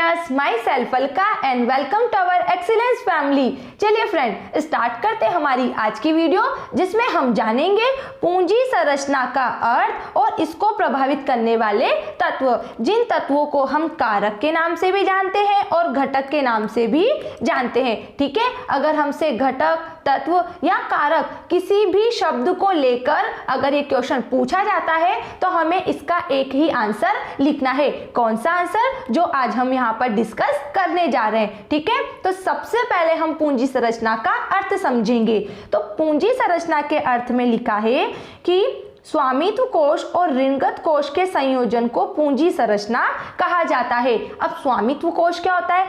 Dears, myself Alka and welcome to our excellence family. चलिए friend, start करते हैं हमारी आज की वीडियो, जिसमें हम जानेंगे पूंजी संरचना का अर्थ और इसको प्रभावित करने वाले तत्व, जिन तत्वों को हम कारक के नाम से भी जानते हैं और घटक के नाम से भी जानते हैं। ठीक है, अगर हमसे घटक, तत्व या कारक किसी भी शब्द को लेकर अगर ये क्वेश्चन पूछा जाता है तो हमें इसका एक ही आंसर लिखना है। कौन सा आंसर? जो आज हम यहाँ पर डिस्कस करने जा रहे हैं। ठीक है, तो सबसे पहले हम पूंजी संरचना का अर्थ समझेंगे। तो पूंजी संरचना के अर्थ में लिखा है कि स्वामित्व कोष और ऋणगत कोष के संयोजन को पूंजी संरचना कहा जाता है। अब स्वामित्व कोष क्या होता है?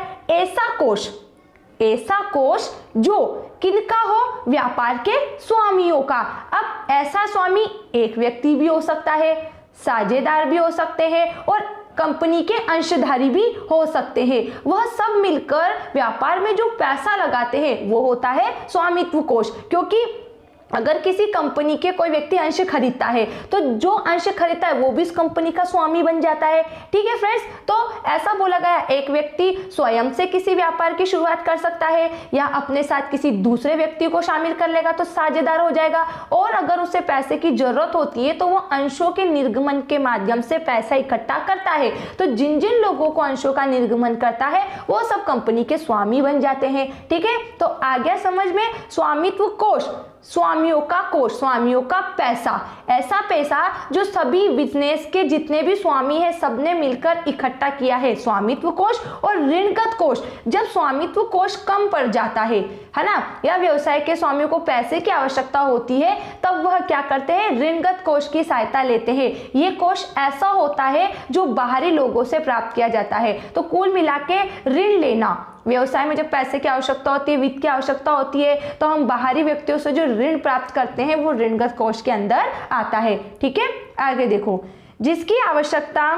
ऐसा कोष जो किनका हो? व्यापार के स्वामियों का। अब ऐसा स्वामी एक व्यक्ति भी हो सकता है, साझेदार भी हो सकते हैं और कंपनी के अंशधारी भी हो सकते हैं। वह सब मिलकर व्यापार में जो पैसा लगाते हैं वो होता है स्वामित्व कोष। क्योंकि अगर किसी कंपनी के कोई व्यक्ति अंश खरीदता है तो जो अंश खरीदता है वो भी उस कंपनी का स्वामी बन जाता है। ठीक है फ्रेंड्स, तो ऐसा बोला गया एक व्यक्ति स्वयं से किसी व्यापार की शुरुआत कर सकता है या अपने साथ किसी दूसरे व्यक्ति को शामिल कर लेगा तो साझेदार हो जाएगा। और अगर उसे पैसे की जरूरत होती है तो वो अंशों के निर्गमन के माध्यम से पैसा इकट्ठा करता है। तो जिन जिन लोगों को अंशों का निर्गमन करता है वो सब कंपनी के स्वामी बन जाते हैं। ठीक है, तो आ गया समझ में? स्वामित्व कोष, स्वामियों का कोष, स्वामियों का पैसा, ऐसा पैसा जो सभी बिजनेस के जितने भी स्वामी है सबने मिलकर इकट्ठा किया है, स्वामित्व कोष। और ऋणगत कोष, जब स्वामित्व कोष कम पड़ जाता है ना, या व्यवसाय के स्वामियों को पैसे की आवश्यकता होती है, तब वह क्या करते हैं? ऋणगत कोष की सहायता लेते हैं। ये कोष ऐसा होता है जो बाहरी लोगों से प्राप्त किया जाता है। तो कुल मिला के ऋण लेना, व्यवसाय में जब पैसे की आवश्यकता होती है, वित्त की आवश्यकता होती है, तो हम बाहरी व्यक्तियों से जो ऋण प्राप्त करते हैं वो ऋणगत कोष के अंदर आता है। ठीक है, आगे देखो, जिसकी आवश्यकता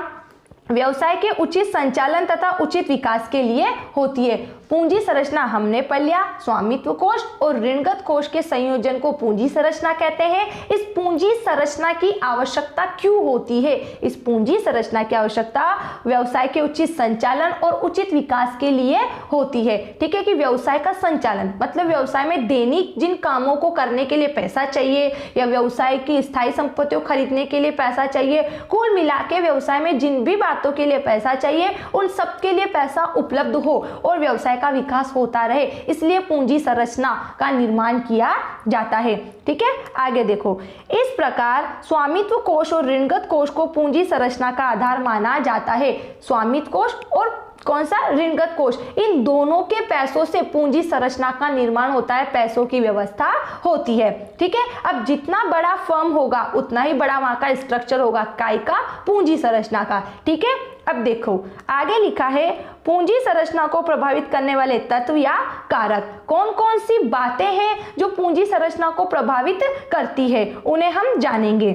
व्यवसाय के उचित संचालन तथा उचित विकास के लिए होती है। पूंजी संरचना हमने पढ़ लिया, स्वामित्व कोष और ऋणगत कोष के संयोजन को पूंजी संरचना कहते हैं। इस पूंजी संरचना की आवश्यकता क्यों होती है? इस पूंजी संरचना की आवश्यकता व्यवसाय के उचित संचालन और उचित विकास के लिए होती है। ठीक है, कि व्यवसाय का संचालन मतलब व्यवसाय में दैनिक जिन कामों को करने के लिए पैसा चाहिए या व्यवसाय की स्थायी संपत्तियों खरीदने के लिए पैसा चाहिए, कुल मिला के व्यवसाय में जिन भी बातों के लिए पैसा चाहिए उन सब के लिए पैसा उपलब्ध हो और व्यवसाय का विकास होता रहे, इसलिए पूंजी संरचना का निर्माण किया जाता है। ठीक है, आगे देखो, इस प्रकार स्वामित्व कोष और ऋणगत कोष को पूंजी संरचना का आधार माना जाता है। स्वामित्व कोष और कौन सा? ऋणगत कोष, इन दोनों के पैसों से पूंजी संरचना का निर्माण होता है, पैसों की व्यवस्था होती है। ठीक है, अब जितना बड़ा फर्म होगा उतना ही बड़ा वहां का स्ट्रक्चर होगा, काय का? पूंजी संरचना का। ठीक है, अब देखो आगे लिखा है, पूंजी संरचना को प्रभावित करने वाले तत्व या कारक। कौन कौन सी बातें हैं जो पूंजी संरचना को प्रभावित करती है, उन्हें हम जानेंगे।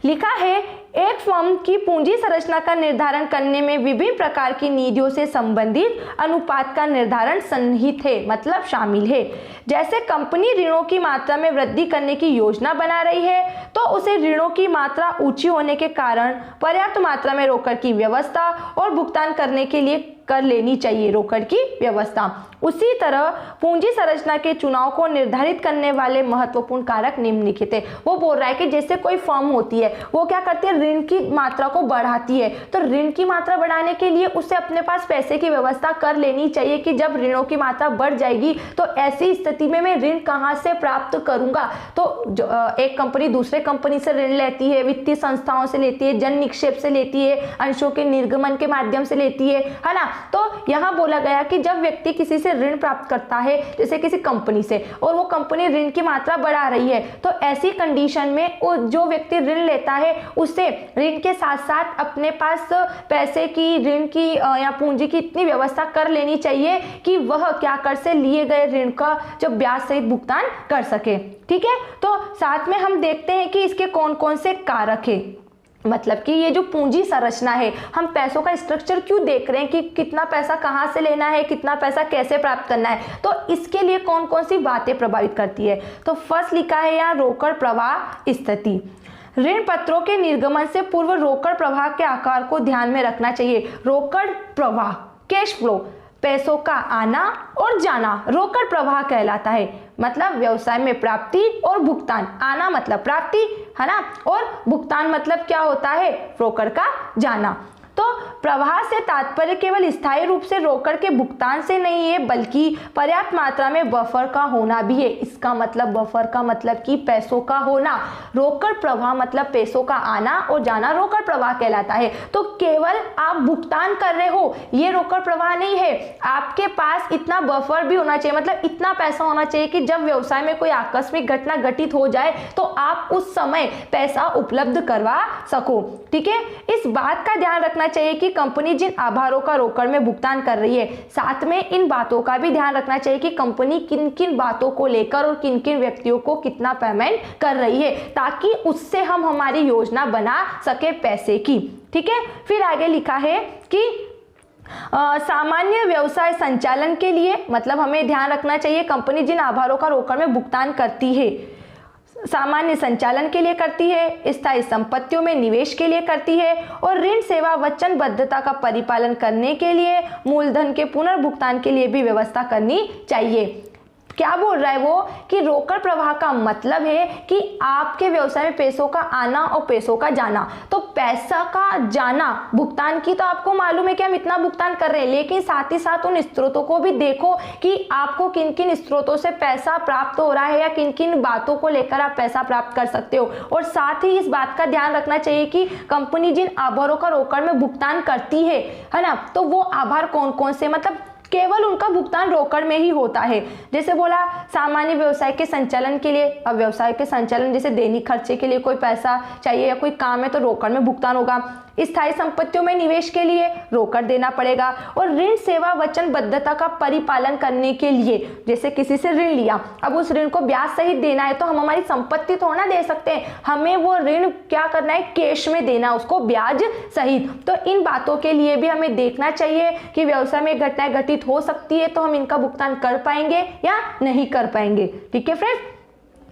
लिखा है, एक फर्म की पूंजी संरचना का निर्धारण करने में विभिन्न प्रकार की नीतियों से संबंधित अनुपात का निर्धारण सन्निहित है, मतलब शामिल है। जैसे कंपनी ऋणों की मात्रा में वृद्धि करने की योजना बना रही है तो उसे ऋणों की मात्रा ऊंची होने के कारण पर्याप्त मात्रा में रोकड़ की व्यवस्था और भुगतान करने के लिए कर लेनी चाहिए, रोकड़ की व्यवस्था। उसी तरह पूंजी संरचना के चुनाव को निर्धारित करने वाले महत्वपूर्ण कारक निम्नलिखित है। वो बोल रहा है कि जैसे कोई फर्म होती है वो क्या करती है? ऋण की मात्रा को बढ़ाती है। तो ऋण की मात्रा बढ़ाने के लिए उसे अपने पास पैसे की व्यवस्था कर लेनी चाहिए कि जब ऋणों की मात्रा बढ़ जाएगी तो ऐसी स्थिति में मैं ऋण कहाँ से प्राप्त करूंगा। तो एक कंपनी दूसरे कंपनी से ऋण लेती है, वित्तीय संस्थाओं से लेती है, जन निक्षेप से लेती है, अंशों के निर्गमन के माध्यम से लेती है ना। तो यहाँ बोला गया कि जब व्यक्ति किसी से ऋण प्राप्त करता है, जैसे किसी कंपनी से, और वो कंपनी ऋण की मात्रा बढ़ा रही है, तो ऐसी कंडीशन में वो जो व्यक्ति ऋण लेता है उसे ऋण के साथ साथ अपने पास पैसे की, ऋण की या पूंजी की इतनी व्यवस्था कर लेनी चाहिए कि वह क्या कर से लिए गए ऋण का जो ब्याज सहित भुगतान कर सके। ठीक है, तो साथ में हम देखते हैं कि इसके कौन कौन से कारक है। मतलब कि ये जो पूंजी संरचना है, हम पैसों का स्ट्रक्चर क्यों देख रहे हैं कि कितना पैसा कहाँ से लेना है, कितना पैसा कैसे प्राप्त करना है, तो इसके लिए कौन कौन सी बातें प्रभावित करती है। तो फर्स्ट लिखा है यहाँ रोकड़ प्रवाह स्थिति। ऋण पत्रों के निर्गमन से पूर्व रोकड़ प्रवाह के आकार को ध्यान में रखना चाहिए। रोकड़ प्रवाह कैश फ्लो पैसों का आना और जाना रोकड़ प्रवाह कहलाता है। मतलब व्यवसाय में प्राप्ति और भुगतान, आना मतलब प्राप्ति है ना, और भुगतान मतलब क्या होता है, रोकड़ का जाना। तो प्रवाह से तात्पर्य केवल स्थायी रूप से रोकड़ के भुगतान से नहीं है, बल्कि पर्याप्त मात्रा में बफर का होना भी है। इसका मतलब बफर का मतलब कि पैसों का होना। रोकड़ प्रवाह मतलब पैसों का आना और जाना रोकड़ प्रवाह कहलाता है। तो केवल आप भुगतान कर रहे हो ये रोकड़ प्रवाह नहीं है, आपके पास इतना बफर भी होना चाहिए, मतलब इतना पैसा होना चाहिए कि जब व्यवसाय में कोई आकस्मिक घटना घटित हो जाए तो आप उस समय पैसा उपलब्ध करवा सको। ठीक है, इस बात का ध्यान रखना चाहिए कि कंपनी जिन आभारों का रोकड़ में भुगतान कर रही है, साथ में इन बातों का भी ध्यान रखना चाहिए कि कंपनी किन किन बातों को लेकर और किन किन व्यक्तियों को कितना पेमेंट कर रही है, ताकि उससे हम हमारी योजना बना सके पैसे की। ठीक है, फिर आगे लिखा है कि सामान्य व्यवसाय संचालन के लिए, मतलब हमें ध्यान रखना चाहिए कंपनी जिन आभारों का रोकड़ में भुगतान करती है, सामान्य संचालन के लिए करती है, स्थायी संपत्तियों में निवेश के लिए करती है, और ऋण सेवा वचनबद्धता का परिपालन करने के लिए मूलधन के पुनर्भुगतान के लिए भी व्यवस्था करनी चाहिए। क्या बोल रहा है वो कि रोकड़ प्रवाह का मतलब है कि आपके व्यवसाय में पैसों का आना और पैसों का जाना। तो पैसा का जाना, भुगतान की तो आपको मालूम है कि हम इतना भुगतान कर रहे हैं, लेकिन साथ ही साथ उन स्रोतों को भी देखो कि आपको किन किन स्रोतों से पैसा प्राप्त हो रहा है या किन किन बातों को लेकर आप पैसा प्राप्त कर सकते हो। और साथ ही इस बात का ध्यान रखना चाहिए कि कंपनी जिन आभारों का रोकड़ में भुगतान करती है ना, तो वो आभार कौन कौन से, मतलब केवल उनका भुगतान रोकड़ में ही होता है। जैसे बोला सामान्य व्यवसाय के संचालन के लिए, अब व्यवसाय के संचालन जैसे दैनिक खर्चे के लिए कोई पैसा चाहिए या कोई काम है तो रोकड़ में भुगतान होगा। स्थायी संपत्तियों में निवेश के लिए रोकड़ देना पड़ेगा, और ऋण सेवा वचनबद्धता का परिपालन करने के लिए, जैसे किसी से ऋण लिया, अब उस ऋण को ब्याज सहित देना है तो हम हमारी संपत्ति थोड़ा ना दे सकते हैं, हमें वो ऋण क्या करना है, कैश में देना उसको ब्याज सहित। तो इन बातों के लिए भी हमें देखना चाहिए कि व्यवसाय में घटनाएं घटित हो सकती है तो हम इनका भुगतान कर पाएंगे या नहीं कर पाएंगे। ठीक है फ्रेंड्स,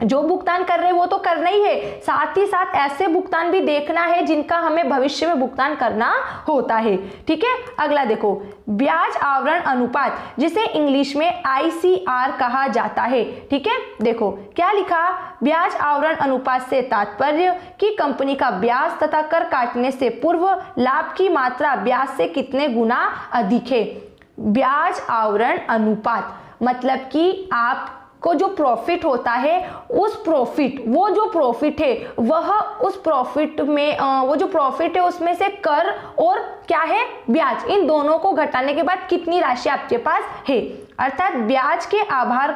जो भुगतान कर रहे हैं वो तो करना ही है, साथ ही साथ ऐसे भुगतान भी देखना है जिनका हमें भविष्य में भुगतान करना होता है। ठीक है, अगला देखो, ब्याज आवरण अनुपात, जिसे इंग्लिश में ICR कहा जाता है। ठीक है, देखो क्या लिखा, ब्याज आवरण अनुपात से तात्पर्य कि कंपनी का ब्याज तथा कर काटने से पूर्व लाभ की मात्रा ब्याज से कितने गुना अधिक है। ब्याज आवरण अनुपात मतलब कि आप को जो प्रॉफिट होता है, उस प्रॉफिट, वो जो प्रॉफिट है वह उस प्रॉफिट में वो जो प्रॉफिट है उसमें से कर और क्या है, ब्याज, इन दोनों को घटाने के बाद कितनी राशि आपके पास है। अर्थात ब्याज के आभार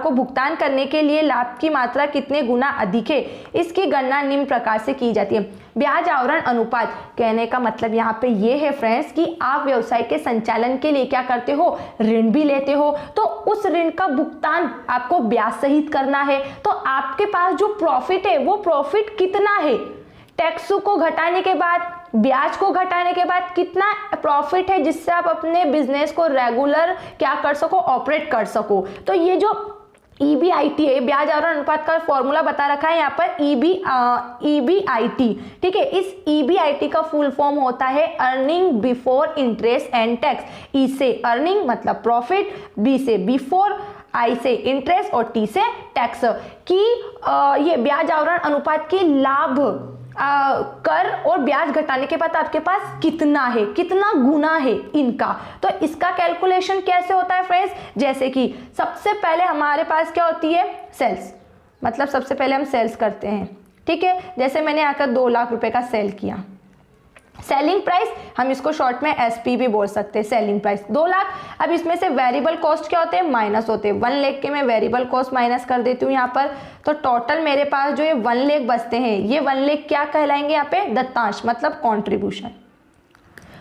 को भुगतान करने के लिए लाभ की मात्रा कितने गुना अधिक है, इसकी गणना निम्न प्रकार से की जाती है। ब्याज आवरण अनुपात कहने का मतलब यहाँ पे ये है फ्रेंड्स कि आप व्यवसाय के संचालन के लिए क्या करते हो, ऋण भी लेते हो, तो उस ऋण का भुगतान आपको ब्याज सहित करना है। तो आपके पास जो प्रॉफिट है वो प्रॉफिट कितना है, टैक्स को घटाने के बाद, ब्याज को घटाने के बाद कितना प्रॉफिट है जिससे आप अपने बिजनेस को रेगुलर क्या कर सको, ऑपरेट कर सको। तो ये जो EBIT है, ब्याज आवरण अनुपात का फॉर्मूला बता रखा है यहाँ पर EBIT। ठीक है, इस EBIT का फुल फॉर्म होता है earning before interest and tax. E से अर्निंग मतलब प्रॉफिट, B से बिफोर, I से इंटरेस्ट और T से टैक्स की ये ब्याज आवरण अनुपात की लाभ कर और ब्याज घटाने के बाद आपके पास कितना है, कितना गुना है इनका। तो इसका कैलकुलेशन कैसे होता है फ्रेंड्स, जैसे कि सबसे पहले हमारे पास क्या होती है, सेल्स, मतलब सबसे पहले हम सेल्स करते हैं। ठीक है, जैसे मैंने आकर 2 लाख रुपए का सेल किया, सेलिंग प्राइस हम इसको शॉर्ट में SP भी बोल सकते हैं, सेलिंग प्राइस 2 लाख। अब इसमें से वेरिएबल कॉस्ट क्या होते हैं, माइनस होते हैं। 1 लाख के मैं वेरिएबल कॉस्ट माइनस कर देती हूँ यहाँ पर, तो टोटल मेरे पास जो ये 1 लाख बचते हैं, ये 1 लाख क्या कहलाएंगे यहाँ पे, दत्तांश मतलब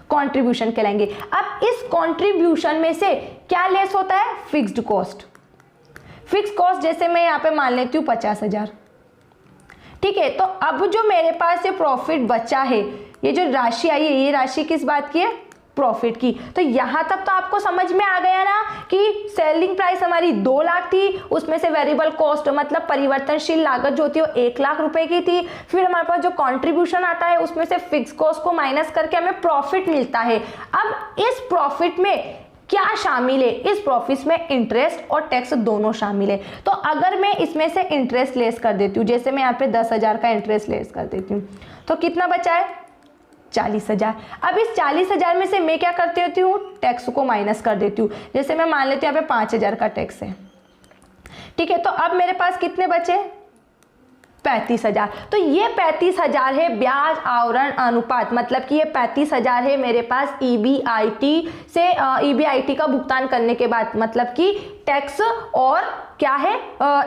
कॉन्ट्रीब्यूशन कहलाएंगे। अब इस कॉन्ट्रीब्यूशन में से क्या लेस होता है, फिक्स्ड कॉस्ट। फिक्स कॉस्ट जैसे मैं यहाँ पे मान लेती हूँ 50,000। ठीक है, तो अब जो मेरे पास ये प्रॉफिट बचा है, ये जो राशि आई है, ये राशि किस बात की है, प्रॉफिट की। तो यहाँ तक तो आपको समझ में आ गया ना कि सेलिंग प्राइस हमारी 2 लाख थी, उसमें से वेरिएबल कॉस्ट मतलब परिवर्तनशील लागत जो होती है वो 1 लाख रुपए की थी। फिर हमारे पास जो कंट्रीब्यूशन आता है उसमें से फिक्स कॉस्ट को माइनस करके हमें प्रॉफिट मिलता है। अब इस प्रॉफिट में क्या शामिल है? इस प्रॉफिट में इंटरेस्ट और टैक्स दोनों शामिल है। तो अगर मैं इसमें से इंटरेस्ट लेस कर देती हूँ, जैसे मैं यहाँ पे 10,000 का इंटरेस्ट लेस कर देती हूँ, तो कितना बचा है? 40,000। अब इस 40,000 में से मैं क्या करती होती हूँ? टैक्स को माइनस कर देती हूँ। जैसे मैं मान लेती हूँ यहाँ पे 5,000 का टैक्स है, ठीक है। तो अब मेरे पास कितने बचे? 35,000। तो ये 35,000 है ब्याज आवरण अनुपात, मतलब कि ये 35,000 है मेरे पास ईबीआईटी का भुगतान करने के बाद, मतलब कि टैक्स और क्या है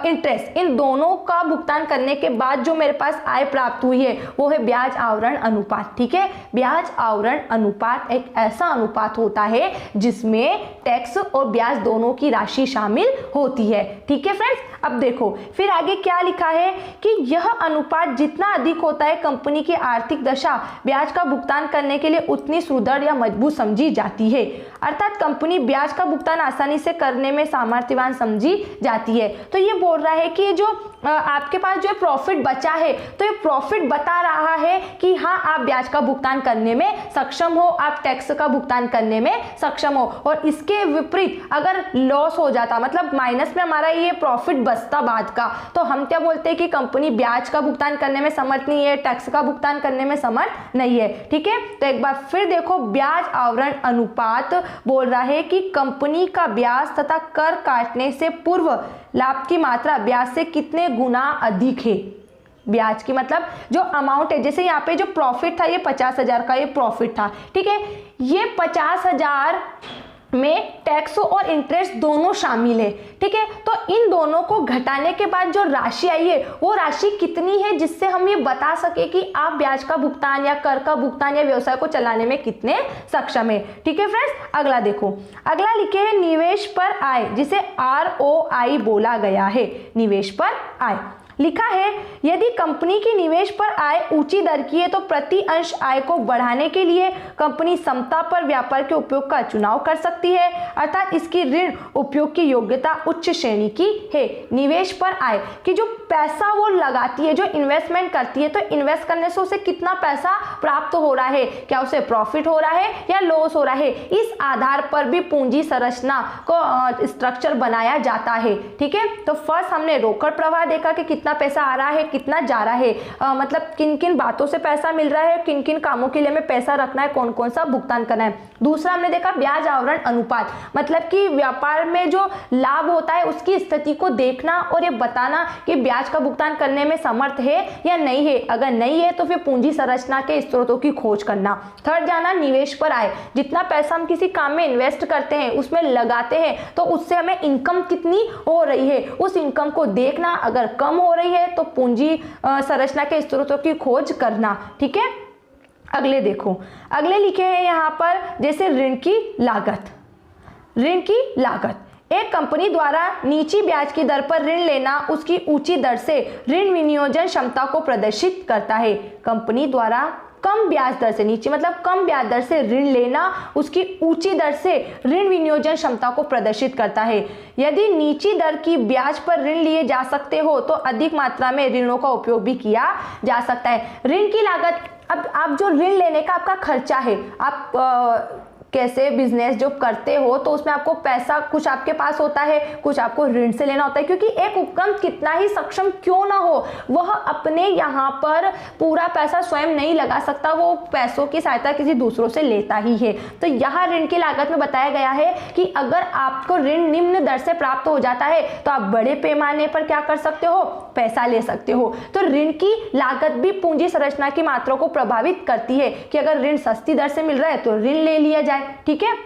इंटरेस्ट, इन दोनों का भुगतान करने के बाद जो मेरे पास आय प्राप्त हुई है वो है ब्याज आवरण अनुपात, ठीक है। ब्याज आवरण अनुपात एक ऐसा अनुपात होता है जिसमें टैक्स और ब्याज दोनों की राशि शामिल होती है, ठीक है फ्रेंड्स। अब देखो फिर आगे क्या लिखा है कि यह अनुपात जितना अधिक होता है कंपनी की आर्थिक दशा ब्याज का भुगतान करने के लिए उतनी सुदृढ़ या मजबूत समझी जाती है। अर्थात कंपनी ब्याज का भुगतान आसानी से करने में सामर्थ्यवान समझी जाती है। तो ये बोल रहा है कि जो आपके पास जो प्रॉफिट बचा है, तो ये प्रॉफिट बता रहा है कि हाँ आप ब्याज का भुगतान करने में सक्षम हो, आप टैक्स का भुगतान करने में सक्षम हो। और इसके विपरीत अगर लॉस हो जाता, मतलब माइनस में हमारा ये प्रॉफिट बचता बाद का, तो हम क्या बोलते हैं कि कंपनी ब्याज का भुगतान करने में समर्थ नहीं है, टैक्स का भुगतान करने में समर्थ नहीं है, ठीक है। तो एक बार फिर देखो, ब्याज आवरण अनुपात बोल रहा है कि कंपनी का ब्याज तथा कर काटने से पूर्व लाभ की मात्रा ब्याज से कितने गुना अधिक है। ब्याज की मतलब जो अमाउंट है, जैसे यहाँ पे जो प्रॉफिट था ये 50,000 का ये प्रॉफिट था, ठीक है। ये 50,000 में टैक्स और इंटरेस्ट दोनों शामिल है, ठीक है। तो इन दोनों को घटाने के बाद जो राशि आई है वो राशि कितनी है, जिससे हम ये बता सके कि आप ब्याज का भुगतान या कर का भुगतान या व्यवसाय को चलाने में कितने सक्षम है, ठीक है फ्रेंड्स। अगला देखो, अगला लिखे है निवेश पर आय, जिसे ROI बोला गया है। निवेश पर आय लिखा है, यदि कंपनी की निवेश पर आय ऊंची दर की है तो प्रति अंश आय को बढ़ाने के लिए कंपनी समता पर व्यापार के उपयोग का चुनाव कर सकती है, अर्थात इसकी ऋण उपयोग की योग्यता उच्च श्रेणी की है। निवेश पर आय कि जो पैसा वो लगाती है, जो इन्वेस्टमेंट करती है, तो इन्वेस्ट करने से उसे कितना पैसा प्राप्त हो रहा है, क्या उसे प्रॉफिट हो रहा है या लॉस हो रहा है, इस आधार पर भी पूंजी संरचना को स्ट्रक्चर बनाया जाता है, ठीक है। तो फर्स्ट हमने रोकड़ प्रवाह देखा कि कितना पैसा आ रहा है, कितना जा रहा है, मतलब किन किन बातों से पैसा मिल रहा है, किन किन कामों के लिए हमें पैसा रखना है, कौन कौन सा भुगतान करना है। दूसरा हमने देखा ब्याज आवरण अनुपात, मतलब कि व्यापार में जो लाभ होता है उसकी स्थिति को देखना और ये बताना कि ब्याज का भुगतान करने में समर्थ है या नहीं है। अगर नहीं है तो फिर पूंजी संरचना के स्रोतों की खोज करना। थर्ड जाना निवेश पर आय, जितना पैसा हम किसी काम में इन्वेस्ट करते हैं, उसमें लगाते हैं, तो उससे हमें इनकम कितनी हो रही है, उस इनकम को देखना। अगर कम हो रही है तो पूंजी संरचना के स्रोतों की खोज करना, ठीक है। अगले देखो, अगले लिखे हैं यहाँ पर जैसे ऋण की लागत। ऋण की लागत एक कंपनी द्वारा नीची ब्याज की दर पर ऋण लेना उसकी ऊंची दर से ऋण विनियोजन क्षमता को प्रदर्शित करता है। कंपनी द्वारा कम ब्याज दर से, नीचे मतलब कम ब्याज दर से ऋण लेना उसकी ऊंची दर से ऋण विनियोजन क्षमता को प्रदर्शित करता है। यदि नीची दर की ब्याज पर ऋण लिए जा सकते हो तो अधिक मात्रा में ऋणों का उपयोग भी किया जा सकता है। ऋण की लागत, अब आप जो ऋण लेने का आपका खर्चा है, आप कैसे बिजनेस जो करते हो तो उसमें आपको पैसा कुछ आपके पास होता है, कुछ आपको ऋण से लेना होता है, क्योंकि एक उपक्रम कितना ही सक्षम क्यों ना हो, वह अपने यहाँ पर पूरा पैसा स्वयं नहीं लगा सकता, वो पैसों की सहायता किसी दूसरों से लेता ही है। तो यहाँ ऋण की लागत में बताया गया है कि अगर आपको ऋण निम्न दर से प्राप्त हो जाता है तो आप बड़े पैमाने पर क्या कर सकते हो, पैसा ले सकते हो। तो ऋण की लागत भी पूंजी संरचना की मात्रा को प्रभावित करती है कि अगर ऋण सस्ती दर से मिल रहा है तो ऋण ले लिया जाए, ठीक है।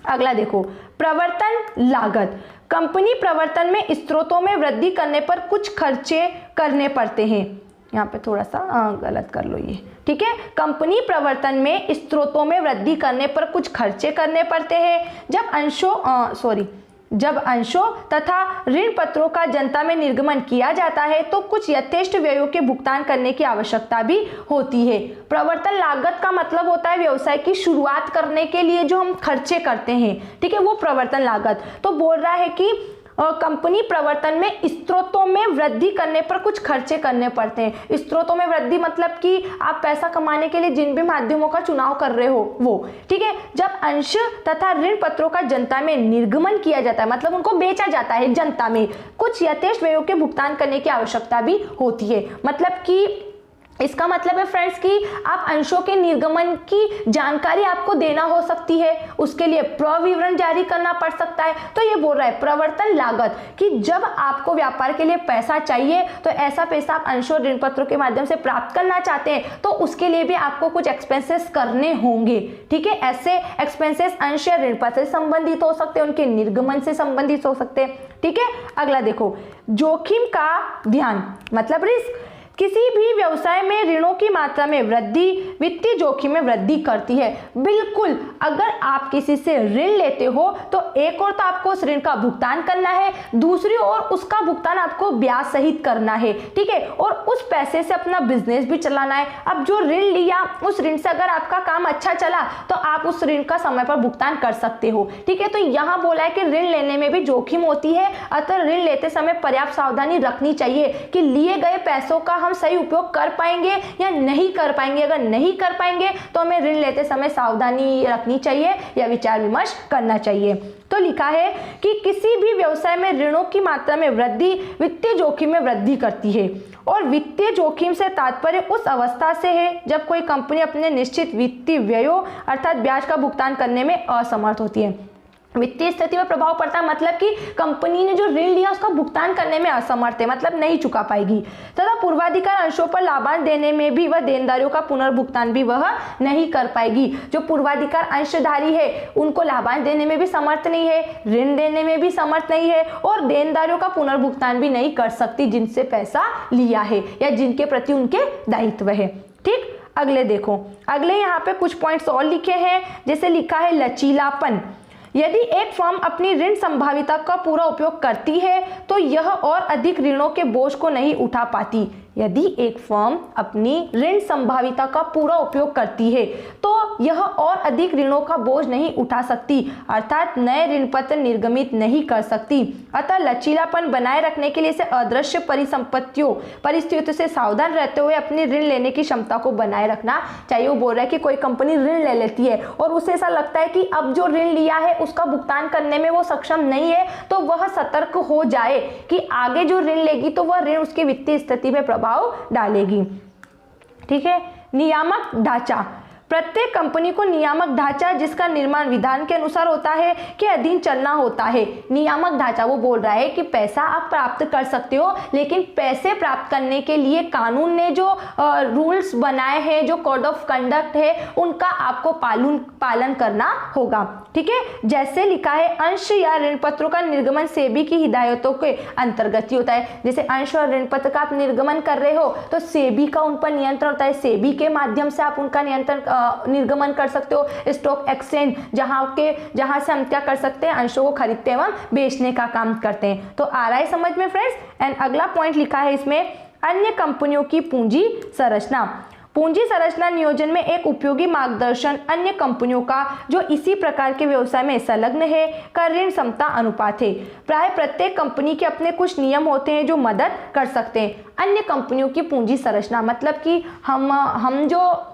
अगला देखो, प्रवर्तन लागत। कंपनी प्रवर्तन में स्रोतों में वृद्धि करने पर कुछ खर्चे करने पड़ते हैं। यहाँ पे थोड़ा सा गलत कर लो ये, ठीक है। कंपनी प्रवर्तन में स्रोतों में वृद्धि करने पर कुछ खर्चे करने पड़ते हैं। जब अंशों जब अंशों तथा ऋण पत्रों का जनता में निर्गमन किया जाता है तो कुछ यथेष्ट व्ययों के भुगतान करने की आवश्यकता भी होती है। प्रवर्तन लागत का मतलब होता है व्यवसाय की शुरुआत करने के लिए जो हम खर्चे करते हैं, ठीक है, वो प्रवर्तन लागत। तो बोल रहा है कि कंपनी प्रवर्तन में स्रोतों में वृद्धि करने पर कुछ खर्चे करने पड़ते हैं। स्रोतों में वृद्धि मतलब कि आप पैसा कमाने के लिए जिन भी माध्यमों का चुनाव कर रहे हो वो, ठीक है। जब अंश तथा ऋण पत्रों का जनता में निर्गमन किया जाता है मतलब उनको बेचा जाता है जनता में, कुछ यथेष्ट व्ययों के भुगतान करने की आवश्यकता भी होती है। मतलब कि इसका मतलब है फ्रेंड्स कि आप अंशों के निर्गमन की जानकारी आपको देना हो सकती है, उसके लिए प्रविवरण जारी करना पड़ सकता है। तो ये बोल रहा है प्रवर्तन लागत कि जब आपको व्यापार के लिए पैसा चाहिए तो ऐसा पैसा आप अंशों ऋण पत्रों के माध्यम से प्राप्त करना चाहते हैं तो उसके लिए भी आपको कुछ एक्सपेंसेस करने होंगे, ठीक है। ऐसे एक्सपेंसेस अंश या ऋण पत्र से संबंधित हो सकते हैं, उनके निर्गमन से संबंधित हो सकते हैं, ठीक है। अगला देखो, जोखिम का ध्यान मतलब रिस्क। किसी भी व्यवसाय में ऋणों की मात्रा में वृद्धि वित्तीय जोखिम में वृद्धि करती है। बिल्कुल, अगर आप किसी से ऋण लेते हो तो एक और तो आपको उस ऋण का भुगतान करना है, दूसरी ओर उसका भुगतान आपको ब्याज सहित करना है, ठीक है, और उस पैसे से अपना बिजनेस भी चलाना है। अब जो ऋण लिया उस ऋण से अगर आपका काम अच्छा चला तो आप उस ऋण का समय पर भुगतान कर सकते हो, ठीक है। तो यहाँ बोला है कि ऋण लेने में भी जोखिम होती है, अतः ऋण लेते समय पर्याप्त सावधानी रखनी चाहिए कि लिए गए पैसों का सही उपयोग कर पाएंगे या नहीं कर पाएंगे। अगर नहीं कर पाएंगे तो हमें ऋण लेते समय सावधानी रखनी चाहिए या विचार विमर्श करना चाहिए। तो लिखा है कि किसी भी व्यवसाय में ऋणों की मात्रा में वृद्धि वित्तीय जोखिम में वृद्धि करती है और वित्तीय जोखिम से तात्पर्य उस अवस्था से है जब कोई कंपनी अपने निश्चित वित्तीय व्ययों अर्थात ब्याज का भुगतान करने में असमर्थ होती है। वित्तीय स्थिति पर प्रभाव पड़ता है मतलब कि कंपनी ने जो ऋण लिया उसका भुगतान करने में असमर्थ है, मतलब नहीं चुका पाएगी। तथा पूर्वाधिकार अंशों पर लाभांश देने में भी वह देनदारियों का पुनर्भुगतान भी वह नहीं कर पाएगी। जो पूर्वाधिकार अंशधारी है उनको लाभांश देने में भी समर्थ नहीं है, ऋण देने में भी समर्थ नहीं है और देनदारियों का पुनर्भुगतान भी नहीं कर सकती जिनसे पैसा लिया है या जिनके प्रति उनके दायित्व है, ठीक। अगले देखो, अगले यहाँ पे कुछ पॉइंट्स और लिखे हैं, जैसे लिखा है लचीलापन। यदि एक फर्म अपनी ऋण संभाविता का पूरा उपयोग करती है तो यह और अधिक ऋणों के बोझ को नहीं उठा पाती। यदि एक फर्म अपनी ऋण संभाविता का पूरा उपयोग करती है तो यह और अधिक ऋणों का बोझ नहीं उठा सकती, अर्थात नए ऋण पत्र निर्गमित नहीं कर सकती। अतः लचीलापन बनाए रखने के लिए इसे अदृश्य परिस्थितियों से सावधान रहते हुए अपनी ऋण लेने की क्षमता को बनाए रखना चाहिए। वो बोल रहा है कि कोई कंपनी ऋण ले लेती है और उसे ऐसा लगता है कि अब जो ऋण लिया है उसका भुगतान करने में वो सक्षम नहीं है, तो वह सतर्क हो जाए कि आगे जो ऋण लेगी तो वह ऋण उसकी वित्तीय स्थिति में प्रभाव डालेगी, ठीक है। नियामक ढांचा। प्रत्येक कंपनी को नियामक ढांचा जिसका निर्माण विधान के अनुसार होता है के अधीन चलना होता है। नियामक ढांचा वो बोल रहा है कि पैसा आप प्राप्त कर सकते हो लेकिन पैसे प्राप्त करने के लिए कानून ने जो रूल्स बनाए हैं, जो कोड ऑफ कंडक्ट है, उनका आपको पालन करना होगा, ठीक है। जैसे लिखा है अंश या ऋण पत्रों का निर्गमन सेबी की हिदायतों के अंतर्गत ही होता है। जैसे अंश और ऋण पत्र का आप निर्गमन कर रहे हो तो सेबी का उन पर नियंत्रण होता है, सेबी के माध्यम से आप उनका निर्गमन कर सकते हो। स्टॉक एक्सचेंज जहां से हम क्या कर सकते हैं, अंशों को खरीदते एवं बेचने का काम करते हैं। तो आ रहा है समझ में फ्रेंड्स। एंड अगला पॉइंट लिखा है इसमें अन्य कंपनियों की पूंजी संरचना। पूंजी संरचना नियोजन में एक उपयोगी मार्गदर्शन अन्य कंपनियों का जो इसी प्रकार के व्यवसाय में संलग्न है का ऋण क्षमता अनुपात है। प्राय प्रत्येक कंपनी के अपने कुछ नियम होते हैं जो मदद कर सकते हैं। अन्य कंपनियों की पूंजी संरचना मतलब कि हम जो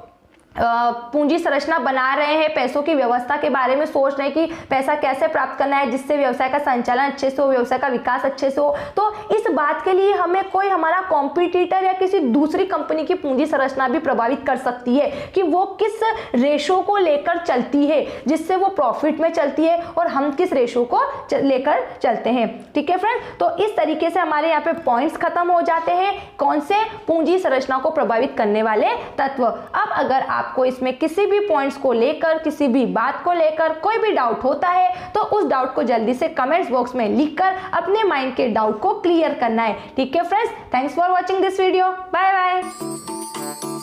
पूंजी संरचना बना रहे हैं, पैसों की व्यवस्था के बारे में सोच रहे हैं कि पैसा कैसे प्राप्त करना है जिससे व्यवसाय का संचालन अच्छे से हो, व्यवसाय का विकास अच्छे से हो, तो इस बात के लिए हमें कोई हमारा कॉम्पिटिटर या किसी दूसरी कंपनी की पूंजी संरचना भी प्रभावित कर सकती है कि वो किस रेशो को लेकर चलती है जिससे वो प्रॉफिट में चलती है और हम किस रेशो को लेकर चलते हैं, ठीक है फ्रेंड। तो इस तरीके से हमारे यहाँ पे पॉइंट्स खत्म हो जाते हैं, कौन से पूंजी संरचना को प्रभावित करने वाले तत्व। अब अगर आपको इसमें किसी भी पॉइंट्स को लेकर, किसी भी बात को लेकर कोई भी डाउट होता है तो उस डाउट को जल्दी से कमेंट्स बॉक्स में लिखकर अपने माइंड के डाउट को क्लियर करना है, ठीक है friends. Thanks for watching this video, bye bye.